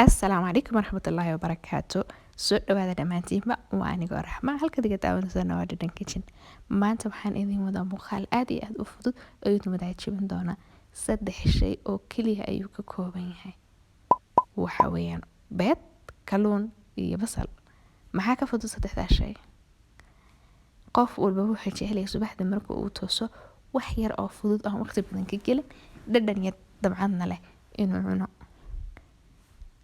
Assalaamu calaykum waraxmatullaahi wabarakaatu. Soo dhawaada dhammaantiinba, waa anigoo Raxma halka diga daawanaysaana waa Dhadhan Kitchen. Maanta waxaan idiin wadaa muuqaal aad iyo aad u fudud oo idin wada jebin doona. 3 shay oo kaliya ayuu ka kooban yahay. Waxa weeyaan beed, kalluun iyo basal. Maxaa ka fudud 3 shay? Qof walba wuxuu jecel yahay subaxda marka uu tooso wax yar oo fudud oo waqti badan ka gelin, dhadhan yar dabcadna leh inuu cuno.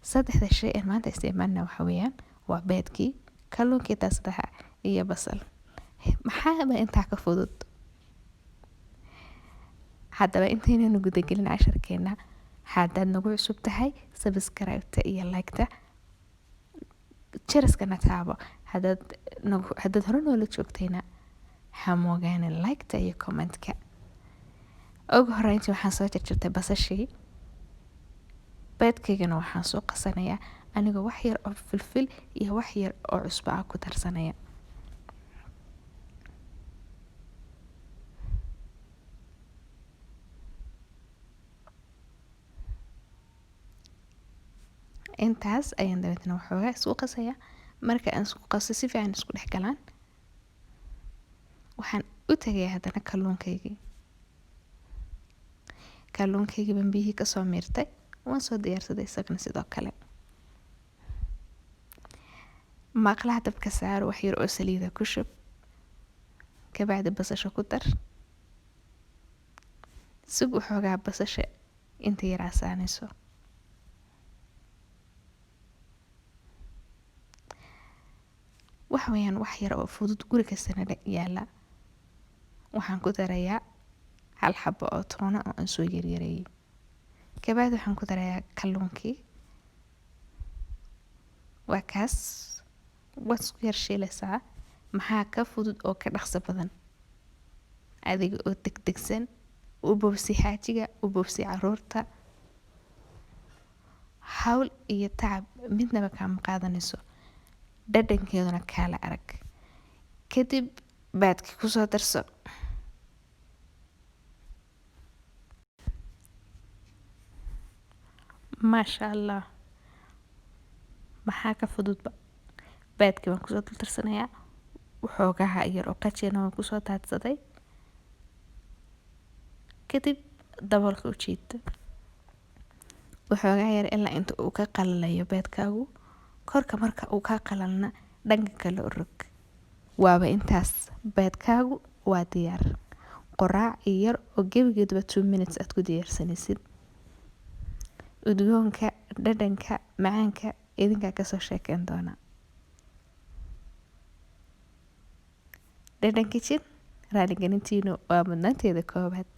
3 shay ee maanta isticmaalna waxa weeyaan waa beedkii, kalluunkii taasdaha iyo basal. Maxaa intaa ka fudud? Haddaba intaynu guda gelin casharkeena, haddaad nagu cusub tahay subscribe-ta iyo like-ta, jaraskana taabo. Haddaad hore noola joogtayna ha moogaanin like-ta iyo comment-ka. Ugu horreyntii waxaan soo jarjartay basashii. Beedkaygana waxaan soo qasanayaa anigoo wax yar oo filfil iyo wax yar oo cusbo ah ku darsanaya. Intaas ayaan dabeetana waxoogaa isku qasaya. Marka aan isku qaso si fiican isku dhex galaan, waxaan u tagayaa haddana kalluunkaygii baan biyihii ka soo miirtay, waan soo diyaarsaday isagana sidoo kale. Maqlaha dabka saaro, wax yar oo saliida ku shub, kabacdi basasha ku dar. Sug waxoogaa basasha inta yar casaanayso. Waxa weeyaan wax yar oo fudud guri kastana yaala. Waxaan ku darayaa 1 xabo oo toona oo aan soo yaryareeyay. Kabacdi waxaan ku darayaa kalluunkii. Waa kaas waad isku yar shiilaysaa. Maxaa ka fudud oo ka dhaqso badan? Adiga oo degdegsan, u boobsi xaajiga, u boobsi caruurta. Hawl iyo tacab midnaba kaama qaadanayso. Dhadhankeeduna kaala arag. Kadib baadki ku soo darso. Maasha Allah. Maxaa ka fududba? Baadki waan ku soo darsanayaa. Waxoogaa yar oo qajina waan ku soo daadsaday. Kadib daboolka u jiid. Waxoogaa yar ilaa inta uu ka qalalayo baadkaagu. Korka marka uu ka qalalna dhanka kale u rog. Waaba intaas. Baadkaagu waa diyaar. Qoraac yar oo gebigeedba 2 minutes aad ku diyaarsanaysid. Udgoonka, dhadhanka, macaanka idinkaa ka soo sheekeyn doona. Dhadhan Kitchen raali gelintiinu waa mudnaanteeda koobaad.